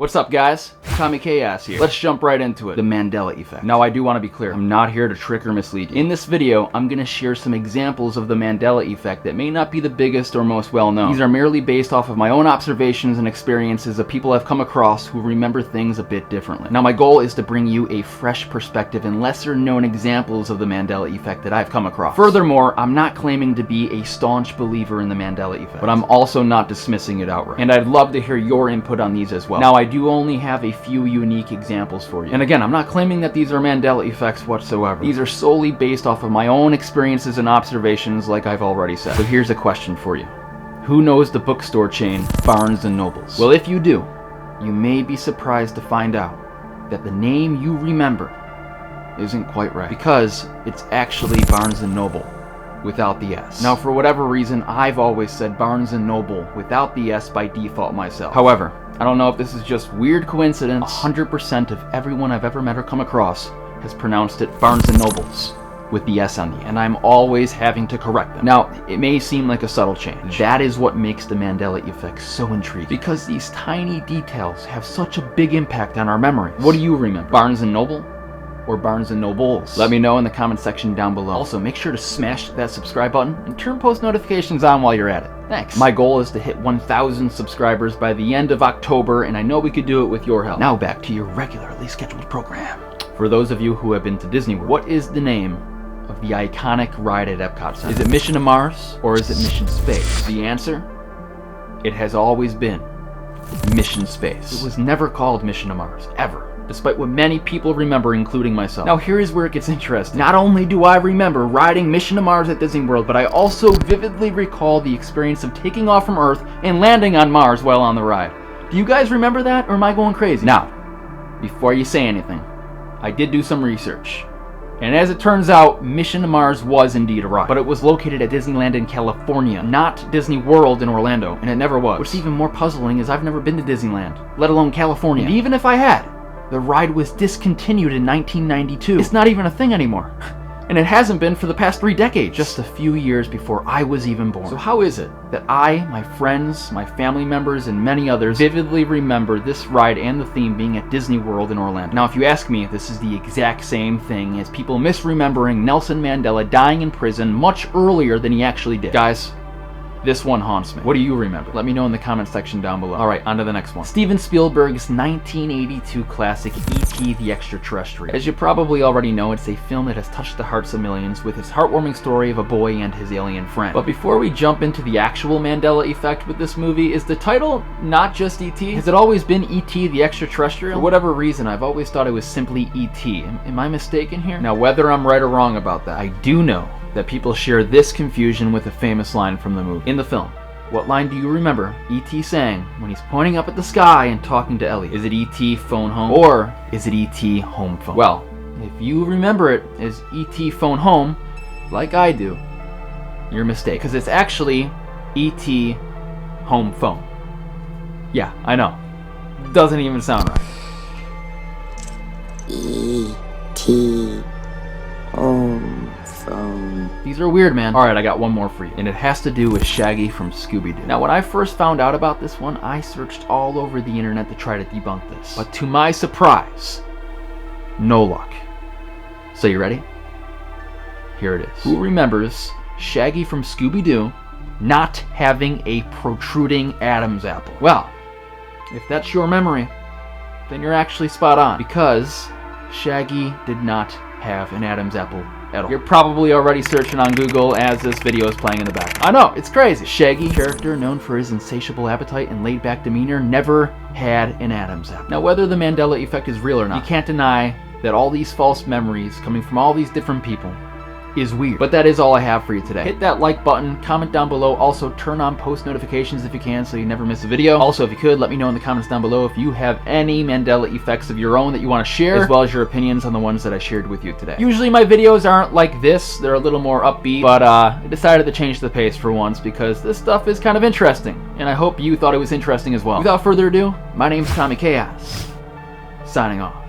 What's up, guys? Tommy Chaos here. Let's jump right into it. The Mandela Effect. Now, I do want to be clear. I'm not here to trick or mislead you. In this video, I'm going to share some examples of the Mandela Effect that may not be the biggest or most well-known. These are merely based off of my own observations and experiences of people I've come across who remember things a bit differently. Now, my goal is to bring you a fresh perspective and lesser-known examples of the Mandela Effect that I've come across. Furthermore, I'm not claiming to be a staunch believer in the Mandela Effect, but I'm also not dismissing it outright. And I'd love to hear your input on these as well. Now, I do only have a few unique examples for you. And again, I'm not claiming that these are Mandela Effects whatsoever. These are solely based off of my own experiences and observations, like I've already said. So here's a question for you. Who knows the bookstore chain Barnes & Nobles? Well, if you do, you may be surprised to find out that the name you remember isn't quite right, because it's actually Barnes & Noble without the S. Now, for whatever reason, I've always said Barnes & Noble without the S by default myself. However, I don't know if this is just weird coincidence. 100% of everyone I've ever met or come across has pronounced it Barnes & Nobles with the S on the end, and I'm always having to correct them. Now, it may seem like a subtle change. That is what makes the Mandela Effect so intriguing, because these tiny details have such a big impact on our memory. What do you remember? Barnes & Noble? Or Barnes & Nobles? Let me know in the comment section down below. Also, make sure to smash that subscribe button and turn post notifications on while you're at it. Thanks. My goal is to hit 1,000 subscribers by the end of October, and I know we could do it with your help. Now back to your regularly scheduled program. For those of you who have been to Disney World, what is the name of the iconic ride at Epcot Center? Is it Mission to Mars, or is it Mission Space? The answer? It has always been Mission Space. It was never called Mission to Mars, ever, despite what many people remember, including myself. Now, here is where it gets interesting. Not only do I remember riding Mission to Mars at Disney World, but I also vividly recall the experience of taking off from Earth and landing on Mars while on the ride. Do you guys remember that, or am I going crazy? Now, before you say anything, I did do some research. And as it turns out, Mission to Mars was indeed a ride, but it was located at Disneyland in California, not Disney World in Orlando, and it never was. What's even more puzzling is I've never been to Disneyland, let alone California. And even if I had, the ride was discontinued in 1992. It's not even a thing anymore. And it hasn't been for the past 3 decades, just a few years before I was even born. So how is it that I, my friends, my family members, and many others vividly remember this ride and the theme being at Disney World in Orlando? Now, if you ask me, this is the exact same thing as people misremembering Nelson Mandela dying in prison much earlier than he actually did. Guys, this one haunts me. What do you remember? Let me know in the comment section down below. Alright, on to the next one. Steven Spielberg's 1982 classic E.T. the Extraterrestrial. As you probably already know, it's a film that has touched the hearts of millions with its heartwarming story of a boy and his alien friend. But before we jump into the actual Mandela Effect with this movie, is the title not just E.T.? Has it always been E.T. the Extraterrestrial? For whatever reason, I've always thought it was simply E.T. Am I mistaken here? Now, whether I'm right or wrong about that, I do know that people share this confusion with a famous line from the movie. In the film, what line do you remember E.T. saying when he's pointing up at the sky and talking to Elliot? Is it E.T. phone home, or is it E.T. home phone? Well, if you remember it as E.T. phone home, like I do, you're mistaken, because it's actually E.T. home phone. Yeah, I know. Doesn't even sound right. E.T. home phone. These are weird, man. Alright, I got one more for you, and it has to do with Shaggy from Scooby-Doo. Now, when I first found out about this one, I searched all over the internet to try to debunk this. But to my surprise, no luck. So you ready? Here it is. Who remembers Shaggy from Scooby-Doo not having a protruding Adam's apple? Well, if that's your memory, then you're actually spot on, because Shaggy did not have an Adam's apple at all. You're probably already searching on Google as this video is playing in the background. I know, it's crazy. Shaggy, character known for his insatiable appetite and laid-back demeanor, never had an Adam's apple. Now, whether the Mandela Effect is real or not, you can't deny that all these false memories coming from all these different people is weird. But that is all I have for you today. Hit that like button, comment down below, also turn on post notifications if you can so you never miss a video. Also, if you could, let me know in the comments down below if you have any Mandela Effects of your own that you want to share, as well as your opinions on the ones that I shared with you today. Usually my videos aren't like this, they're a little more upbeat, but I decided to change the pace for once because this stuff is kind of interesting, and I hope you thought it was interesting as well. Without further ado, my name's Tommy Chaos, signing off.